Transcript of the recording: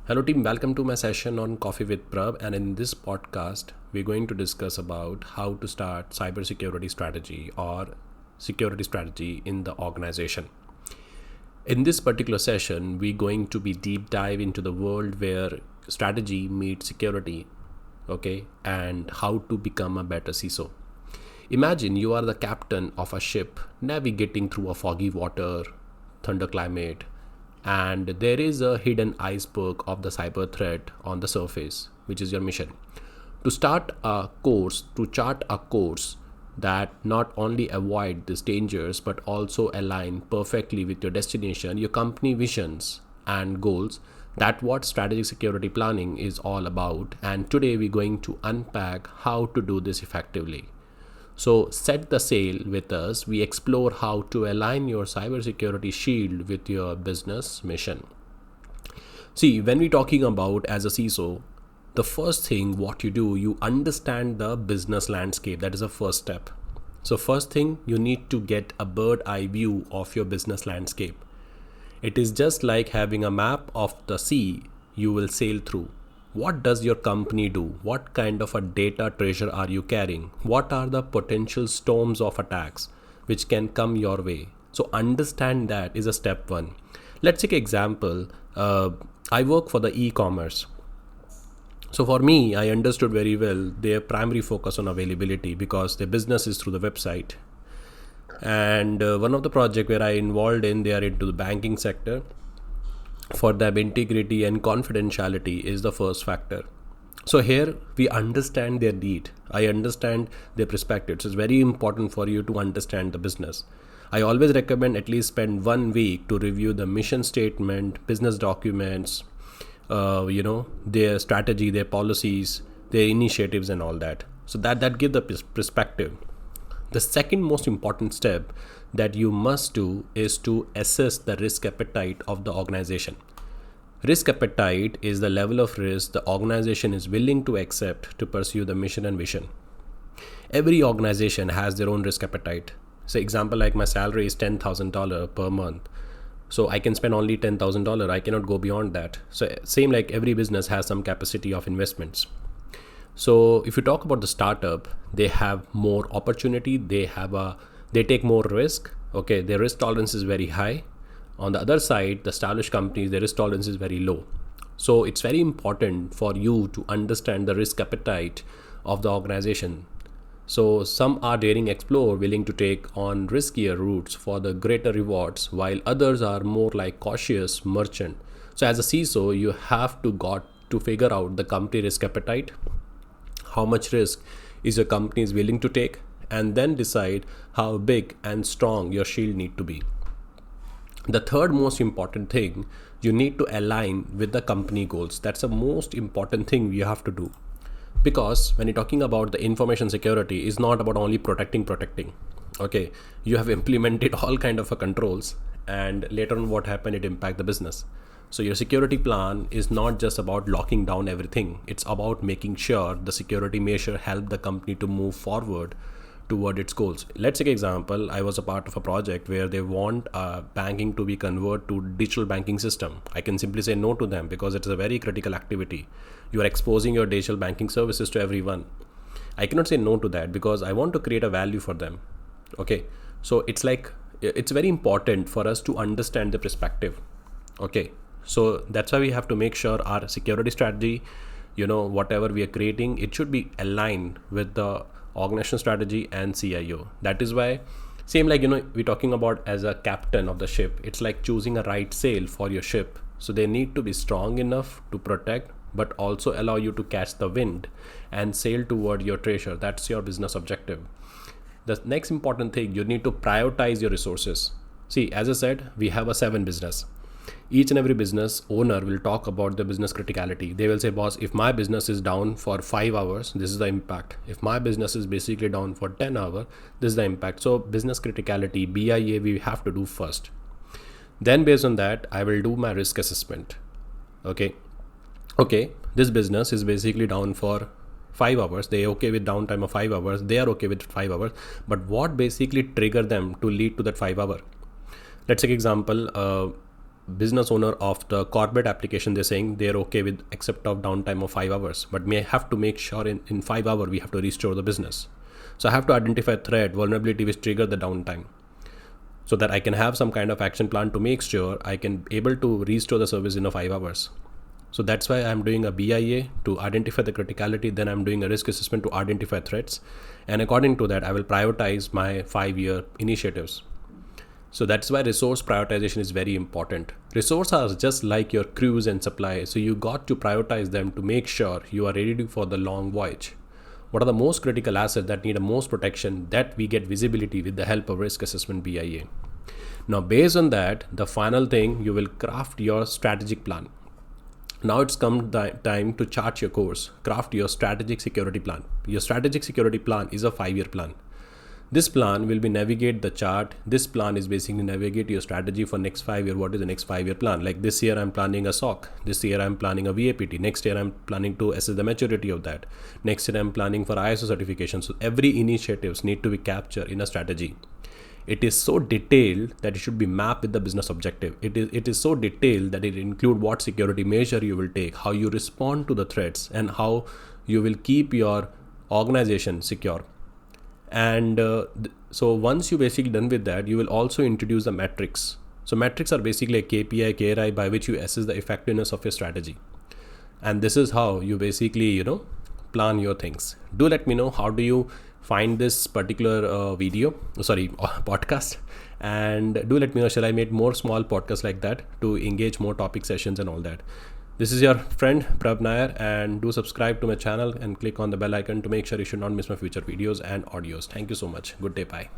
Hello team, welcome to my session on Coffee with Prab, and in this podcast we're going to discuss about how to start cybersecurity strategy or security strategy in the organization. In this particular session, we're going to be deep dive into the world where strategy meets security, okay, and how to become a better CISO. Imagine you are the captain of a ship navigating through a foggy water, thunder climate, and there is a hidden iceberg of the cyber threat on the surface, which is your mission. To chart a course that not only avoid these dangers but also align perfectly with your destination, your company visions and goals. That's what strategic security planning is all about. And today we're going to unpack how to do this effectively. So set the sail with us. We explore how to align your cybersecurity shield with your business mission. See, when we're talking about as a CISO, the first thing what you do, you understand the business landscape. That is the first step. So first thing, you need to get a bird eye view of your business landscape. It is just like having a map of the sea you will sail through. What does your company do? What kind of a data treasure are you carrying? What are the potential storms of attacks which can come your way? So understand that is a step one. Let's take an example. I work for the e-commerce. So for me, I understood very well their primary focus on availability because their business is through the website. And one of the project where I involved in, they are into the banking sector. For them, integrity and confidentiality is the first factor. So here we understand their need. I understand their perspectives. It's very important for you to understand the business. I always recommend at least spend 1 week to review the mission statement, business documents, their strategy, their policies, their initiatives and all that. So that gives the perspective. The second most important step that you must do is to assess the risk appetite of the organization. Risk appetite is the level of risk the organization is willing to accept to pursue the mission and vision. Every organization has their own risk appetite. So example, like my salary is $10,000 per month. So I can spend only $10,000. I cannot go beyond that. So same like every business has some capacity of investments. So if you talk about the startup, they have more opportunity. They take more risk. Okay, their risk tolerance is very high. On the other side, the established companies, their risk tolerance is very low. So it's very important for you to understand the risk appetite of the organization. So some are daring explore, willing to take on riskier routes for the greater rewards, while others are more like cautious merchant. So as a CISO, you have got to figure out the company risk appetite, how much risk is your company is willing to take, and then decide how big and strong your shield need to be. The third most important thing, you need to align with the company goals. That's the most important thing you have to do. Because when you're talking about the information security, it's not about only protecting. Okay, you have implemented all kind of controls, and later on what happened, it impact the business. So your security plan is not just about locking down everything. It's about making sure the security measure help the company to move forward toward its goals. Let's take an example. I was a part of a project where they want banking to be converted to digital banking system. I can simply say no to them because it's a very critical activity. You are exposing your digital banking services to everyone. I cannot say no to that because I want to create a value for them. Okay, so it's very important for us to understand the perspective. Okay, so that's why we have to make sure our security strategy, whatever we are creating, it should be aligned with the organizational strategy and CIO. That is why, same like, we're talking about as a captain of the ship. It's like choosing a right sail for your ship. So they need to be strong enough to protect, but also allow you to catch the wind and sail toward your treasure. That's your business objective. The next important thing, you need to prioritize your resources. See, as I said, we have a 7 business. Each and every business owner will talk about the business criticality. They will say, boss, if my business is down for 5 hours, this is the impact. If my business is basically down for 10 hours, this is the impact. So business criticality, BIA, we have to do first. Then based on that, I will do my risk assessment. Okay, this business is basically down for 5 hours. They are okay with downtime of 5 hours. They are okay with 5 hours. But what basically trigger them to lead to that 5 hour? Let's take example. business owner of the corporate application, they're saying they're okay with except of downtime of 5 hours, but may have to make sure in 5 hours we have to restore the business. So I have to identify threat, vulnerability which trigger the downtime, so that I can have some kind of action plan to make sure I can able to restore the service in 5 hours. So that's why I'm doing a BIA to identify the criticality. Then I'm doing a risk assessment to identify threats. And according to that, I will prioritize my 5-year initiatives. So that's why resource prioritization is very important. Resources are just like your crews and supplies. So you got to prioritize them to make sure you are ready for the long voyage. What are the most critical assets that need the most protection, that we get visibility with the help of risk assessment BIA. Now, based on that, the final thing, you will craft your strategic plan. Now it's come time to chart your course, craft your strategic security plan. Your strategic security plan is a 5-year plan. This plan will be navigate the chart. This plan is basically navigate your strategy for next 5 year. What is the next 5-year plan? Like this year I'm planning a SOC. This year I'm planning a VAPT. Next year I'm planning to assess the maturity of that. Next year I'm planning for ISO certification. So every initiatives need to be captured in a strategy. It is so detailed that it should be mapped with the business objective. It is so detailed that it include what security measure you will take, how you respond to the threats, and how you will keep your organization secure. And so once you basically done with that, you will also introduce the metrics. So metrics are basically a KPI, KRI by which you assess the effectiveness of your strategy. And this is how you basically, plan your things. Do let me know how do you find this particular podcast, and do let me know, shall I make more small podcasts like that to engage more topic sessions and all that. This is your friend Prab Nair, and do subscribe to my channel and click on the bell icon to make sure you should not miss my future videos and audios. Thank you so much. Good day. Bye.